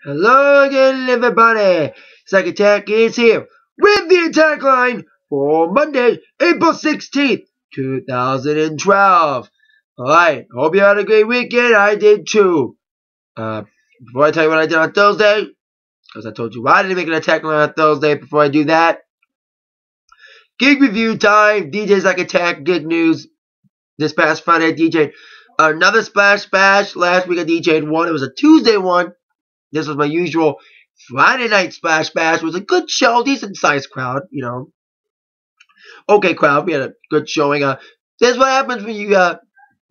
Hello again, everybody. Second Attack is here with the attack line for Monday, April 16th, 2012. Alright, hope you had a great weekend. I did too. Before I tell you what I did on Thursday, because I told you why I didn't make an attack line on Thursday, before I do that, gig review time, DJs Like Attack, good news. This past Friday I DJ'd another Splash Bash. Last week I DJ'd one. It was a Tuesday one. This was my usual Friday night Splash Bash. It was a good show, decent sized crowd, you know. Okay crowd, we had a good showing. This is what happens when you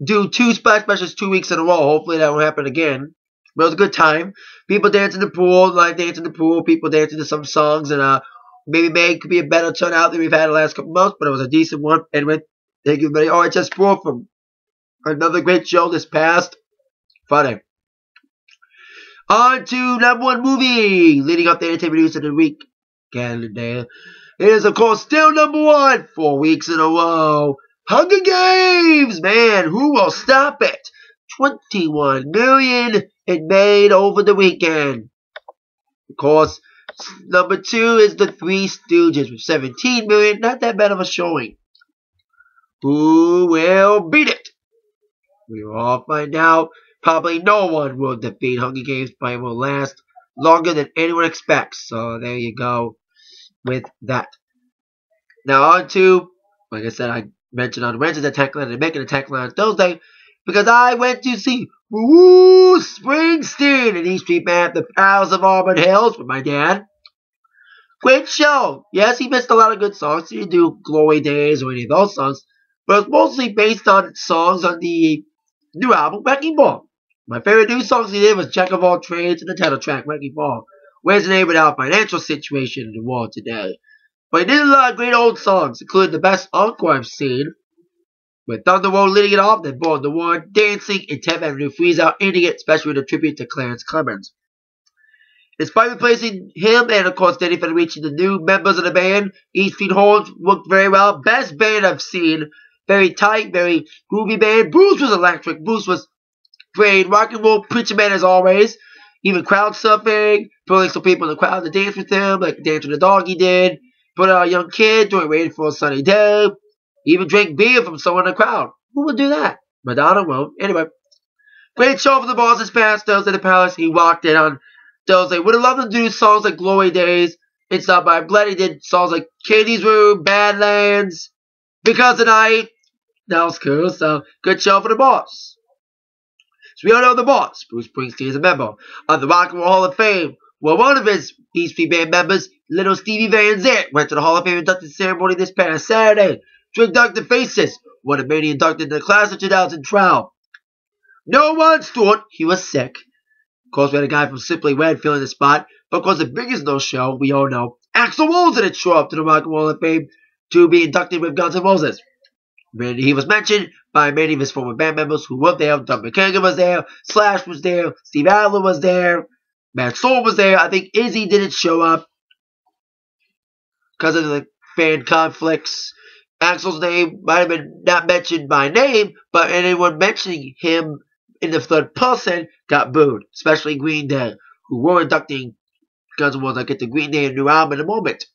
do two Splash Bashes 2 weeks in a row. Hopefully that won't happen again. But it was a good time. People dance in the pool, live dance in the pool, people dancing to some songs, and maybe May could be a better turnout than we've had the last couple months, but it was a decent one. Anyway, thank you everybody. RHS Pro from another great show this past Friday. On to #1 movie, leading up the entertainment news of the week. Calendar. It is, of course, still #1, 4 weeks in a row. Hunger Games! Man, who will stop it? 21 million it made over the weekend. Of course, #2 is The Three Stooges with 17 million. Not that bad of a showing. Who will beat it? We will all find out. Probably no one will defeat Hunger Games, but it will last longer than anyone expects. So there you go with that. Now on to, like I said, I mentioned on Wednesday's attack line, and making an attack line on Thursday, because I went to see Springsteen and East Street Band at the Palace of Auburn Hills with my dad. Great show. Yes, he missed a lot of good songs. He didn't do Glory Days or any of those songs, but it was mostly based on songs on the new album, Wrecking Ball. My favorite new songs he did was Jack of All Trades and the title track, Wrecking Ball. Where's the name with our financial situation in the world today? But he did a lot of great old songs, including the best encore I've seen, with Thunderbolt leading it off, then Born the War, Dancing, and 10th Avenue Freeze Out, ending it, especially with a tribute to Clarence Clemens. Despite replacing him and, of course, Danny Fenner reaching the new members of the band, East Street Horns worked very well. Best band I've seen. Very tight, very groovy band. Bruce was electric. Bruce was great. Rock and roll preacher man as always. Even crowd surfing. Pulling some people in the crowd to dance with him, like Dance with the Dog he did. Put out a young kid doing Waiting for a Sunny Day. Even drank beer from someone in the crowd. Who would do that? Madonna won't. Anyway. Great show for the boss this past Thursday at the Palace. He walked in on Thursday. Would have loved to do songs like Glory Days and stuff, but I'm glad he did songs like Katie's Room, Badlands, Because Tonight. That was cool. So, good show for the boss. So we all know the boss. Bruce Springsteen is a member of the Rock and Roll Hall of Fame. Well, one of his East Street Band members, little Stevie Van Zandt, went to the Hall of Fame induction ceremony this past Saturday to induct the Faces, one of many inducted in the class of 2012. No one thought he was sick. Of course, we had a guy from Simply Red filling the spot, but of course the biggest no-show, we all know, Axl Rose didn't show up to the Rock and Roll Hall of Fame to be inducted with Guns N' Roses. He was mentioned by many of his former band members who were there. Doug McKagan was there, Slash was there, Steve Adler was there, Matt Soul was there. I think Izzy didn't show up because of the fan conflicts. Axl's name might have been not mentioned by name, but anyone mentioning him in the third person got booed, especially Green Day, who were inducting Guns N' Roses. I'll get to Green Day and new album in a moment.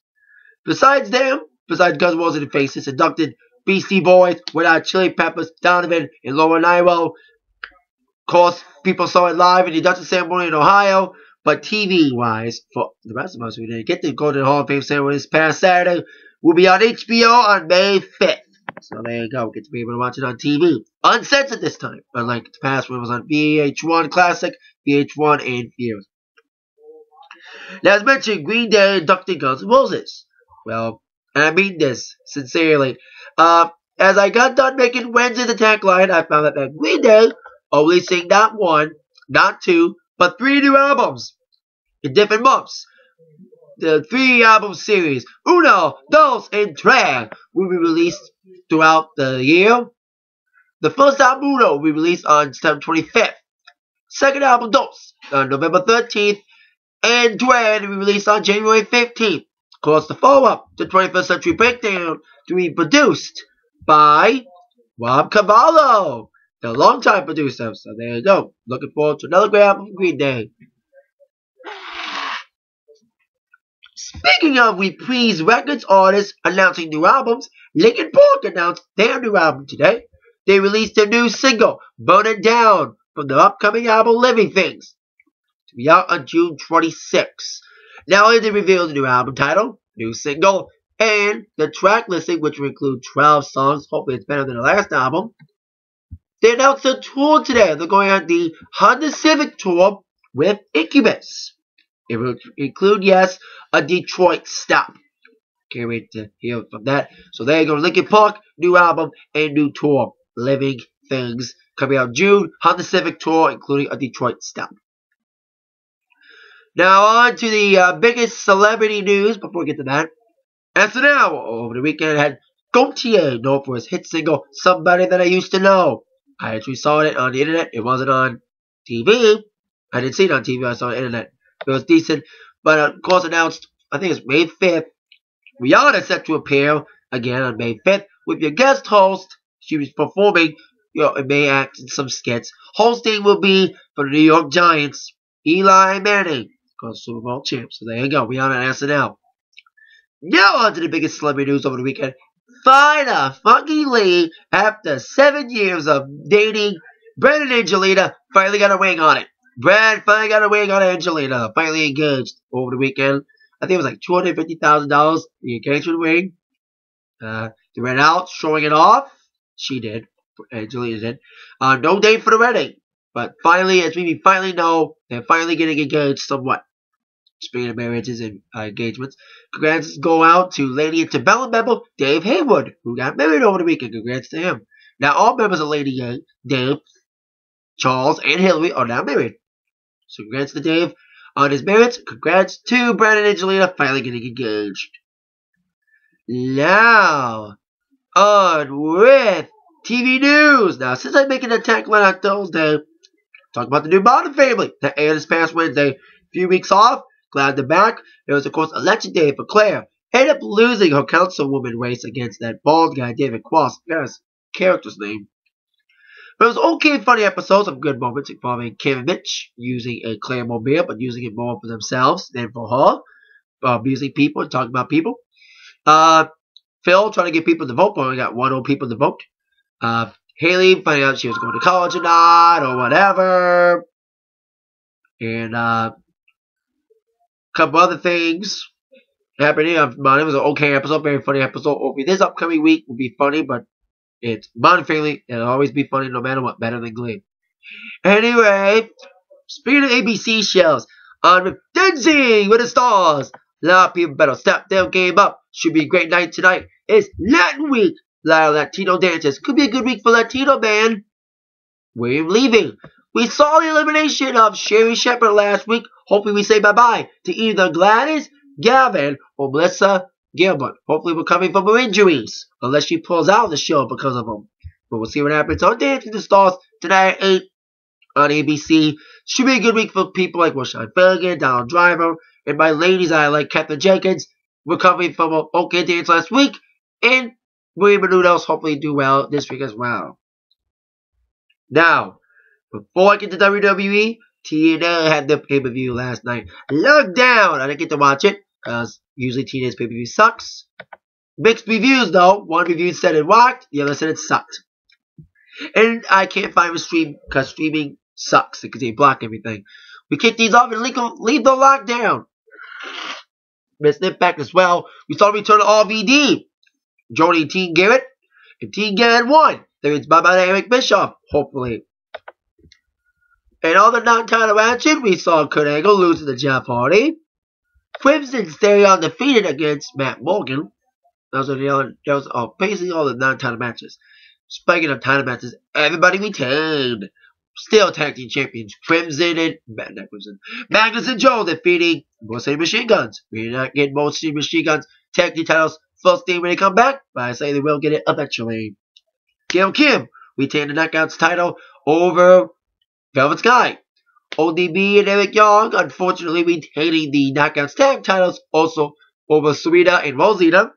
Besides them, besides Guns N' Roses and the Faces, inducted Beastie Boys, Without Chili Peppers, Donovan, and Laura Nyro. Of course, people saw it live in the induction ceremony in Ohio, but TV-wise, for the rest of us who didn't get to go to the Hall of Fame ceremony this past Saturday, will be on HBO on May 5th. So there you go, get to be able to watch it on TV. Uncensored this time, unlike the past when it was on VH1 Classic, VH1, and Fuse. Now, as mentioned, Green Day inducted Guns N' Roses. Well, and I mean this sincerely. As I got done making Wednesday's attack line, I found out that Green Day are releasing not 1, not 2, but 3 new albums in different months. The 3-album series, Uno, Dos, Tre, will be released throughout the year. The first album, Uno, will be released on September 25th. Second album, Dos, on November 13th. And Tre will be released on January 15th. Of course, the follow-up, the 21st Century Breakdown, to be produced by Rob Cavallo, the longtime producer. So there you go. Looking forward to another great album from Green Day. Speaking of reprise records artists announcing new albums, Linkin Park announced their new album today. They released their new single, Burn It Down, from their upcoming album Living Things, to be out on June 26th. Not only did they reveal the new album title, new single, and the track listing, which will include 12 songs, hopefully it's better than the last album, they announced a tour today. They're going on the Honda Civic Tour with Incubus. It will include, yes, a Detroit stop. Can't wait to hear from that. So there you go, Linkin Park, new album and new tour, Living Things, coming out June. Honda Civic Tour, including a Detroit stop. Now on to the biggest celebrity news before we get to that. SNL over the weekend had Gaultier, known for his hit single, Somebody That I Used to Know. I actually saw it on the internet. It wasn't on TV. I didn't see it on TV. I saw it on the internet. It was decent. But of course announced, I think it's May 5th. Rihanna is set to appear again on May 5th with your guest host. She was performing, and may act in some skits. Hosting will be for the New York Giants, Eli Manning, of course, Super Bowl champ. So there you go. Rihanna and SNL. Now on to the biggest celebrity news over the weekend. Finally, Funky Lee, after 7 years of dating Brad and Angelina, finally got a ring on it. Brad finally got a ring on Angelina, finally engaged over the weekend. I think it was like $250,000, the engagement ring. They ran out, showing it off. She did. Angelina did. No date for the wedding. But finally, as we finally know, they're finally getting engaged somewhat. Speaking of marriages and engagements, congrats go out to Lady Antebellum member Dave Haywood, who got married over the weekend. Congrats to him. Now, all members of Lady Dave, Charles, and Hillary are now married. So, congrats to Dave on his marriage. Congrats to Brad and Angelina finally getting engaged. Now, on with TV news. Now, since I'm making an Atakline on Thursday, talk about the new Modern Family that aired this past Wednesday. A few weeks off. Glad they're back. It was, of course, election day for Claire. Ended up losing her councilwoman race against that bald guy, David Cross. That's his character's name. But it was okay, funny episodes of good moments involving Kim and Mitch using a Claire mobile, but using it more for themselves than for her. Abusing people and talking about people. Phil trying to get people to vote, but only got 1 people to vote. Haley finding out she was going to college or not, or whatever. And, couple other things happening. It was an okay episode, very funny episode. Hopefully this upcoming week will be funny, but it's Modern Family. It'll always be funny no matter what. Better than Glee. Anyway, speaking of ABC shows, on with Dancing with the Stars. A lot of people better step their game up. Should be a great night tonight. It's Latin Week. A lot of Latino dancers. Could be a good week for Latino band. We're leaving. We saw the elimination of Sherry Shepherd last week. Hopefully we say bye-bye to either Gladys, Gavin, or Melissa Gilbert. Hopefully we're coming from her injuries. Unless she pulls out of the show because of them. But we'll see what happens on Dancing with the Stars tonight at 8 on ABC. Should be a good week for people like Rashawn Finnegan, Donald Driver, and my ladies I like Catherine Jenkins. We're coming from an okay dance last week. And William Menudos hopefully do well this week as well. Now, before I get to WWE, TNA had their pay-per-view last night. Lockdown! I didn't get to watch it, because usually TNA's pay-per-view sucks. Mixed reviews, though. One review said it rocked, the other said it sucked. And I can't find a stream, because streaming sucks, because they block everything. We kick these off and leave the lockdown. Missed Impact as well. We saw the return of RVD. Joining Team Garrett, and Team Garrett won. That means bye-bye to Eric Bischoff, hopefully. In all the non-title action, we saw Kurt Angle lose to Jeff Hardy. Crimson staying undefeated against Matt Morgan. Those are basically all the non-title matches. Speaking of title matches, everybody retained. Still tag team champions. Crimson and Magnus and Joe defeating Mostly Machine Guns. We're not getting Mostly Machine Guns tag team titles first thing when they come back, but I say they will get it eventually. Gail Kim retained the Knockouts title over Velvet Sky. ODB and Eric Young, unfortunately, retaining the Knockouts tag titles also over Serena and Rosita.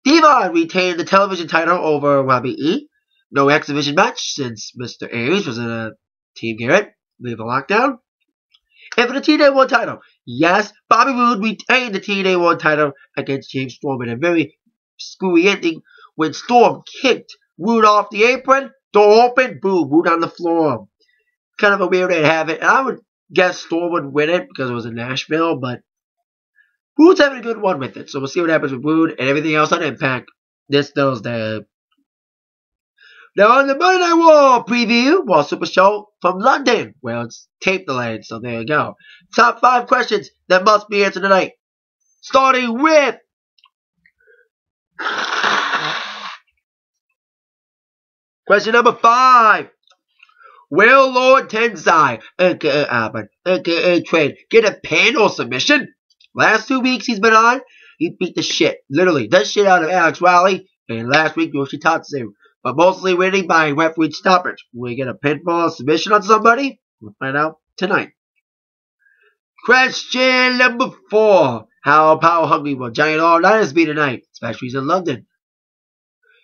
Devon retained the television title over Robbie E. No exhibition match since Mr. Aries was in a Team Garrett. Leave a lockdown. And for the TNA World title, Yes, Bobby Roode retained the TNA World title against James Storm in a very screwy ending when Storm kicked Roode off the apron, door open, boom, Roode on the floor. Kind of a weird way to have it. And I would guess Storm would win it because it was in Nashville, but Roode's having a good one with it. So we'll see what happens with Roode and everything else on Impact this Thursday. Now on the Monday Night Raw preview, Raw Super Show from London. Well, it's tape delayed, so there you go. Top 5 questions that must be answered tonight. Starting with question number 5. Will Lord Tensai, aka Albert, aka Trade, get a pin or submission? Last 2 weeks he's been on, he beat the shit, literally, the shit out of Alex Riley, and last week Yoshitatsu. But mostly winning by referee stoppage. Will we get a pinfall or submission on somebody? We'll find out tonight. Question number 4. How power hungry will Giant All-Nighters be tonight? Especially in London.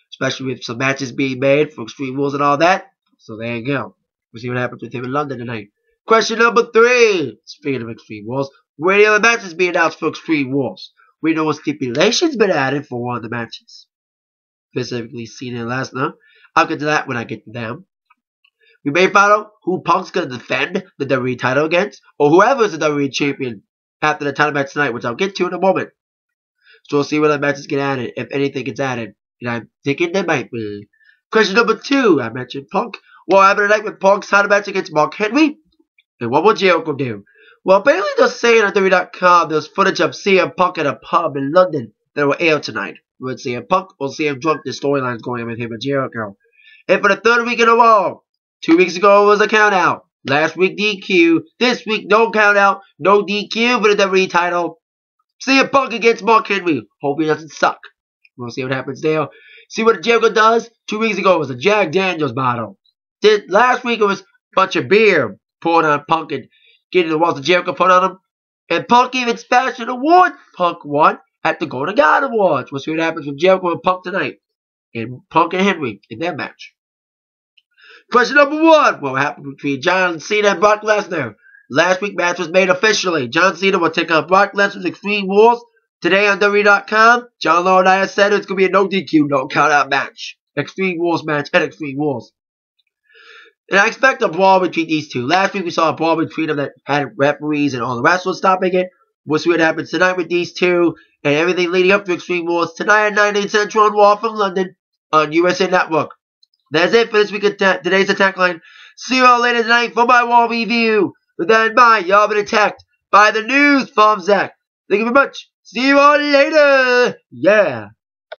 Especially with some matches being made for Extreme Rules and all that. So there you go. We'll see what happens with him in London tonight. Question number 3. Speaking of Extreme Rules, where are the other matches being announced for Extreme Rules? We know what stipulations been added for one of the matches. Specifically Cena and Lesnar. I'll get to that when I get to them. We may find out who Punk's going to defend the WWE title against, or whoever is the WWE champion after the title match tonight, which I'll get to in a moment. So we'll see what matches get added, if anything gets added. And I'm thinking there might be. Question number 2. I mentioned Punk. What happened tonight with Punk's title match against Mark Henry? And what will Jericho do? Well, apparently they're saying on WWE.com there's footage of CM Punk at a pub in London that will air tonight. With CM Punk or CM Drunk, the storyline's going on with him and Jericho. And for the 3rd week in a row, 2 weeks ago it was a count out. Last week DQ. This week no count out, no DQ for the WWE title. CM Punk against Mark Henry. Hope he doesn't suck. We'll see what happens there. See what Jericho does. 2 weeks ago it was a Jack Daniels bottle. Last week it was a bunch of beer poured on Punk and getting the walls of Jericho put on him. And Punk even smashed an award. Punk won at the Golden God Awards. We'll see what happens with Jericho and Punk tonight. And Punk and Henry in their match. Question number 1. What happened between John Cena and Brock Lesnar? Last week's match was made officially. John Cena will take on Brock Lesnar's Extreme Rules. Today on WWE.com, John Laurinaitis said it's going to be a no DQ, no count out match. Extreme Rules match at Extreme Rules. And I expect a brawl between these two. Last week we saw a brawl between them that had referees and all the wrestlers stopping it. We'll see what happens tonight with these two and everything leading up to Extreme Rules tonight at 9, 8 Central on Raw from London on USA Network. That's it for this week of today's Atakline. See you all later tonight for my Raw review. With that in mind, y'all been attacked by the news from Zach. Thank you very much. See you all later. Yeah.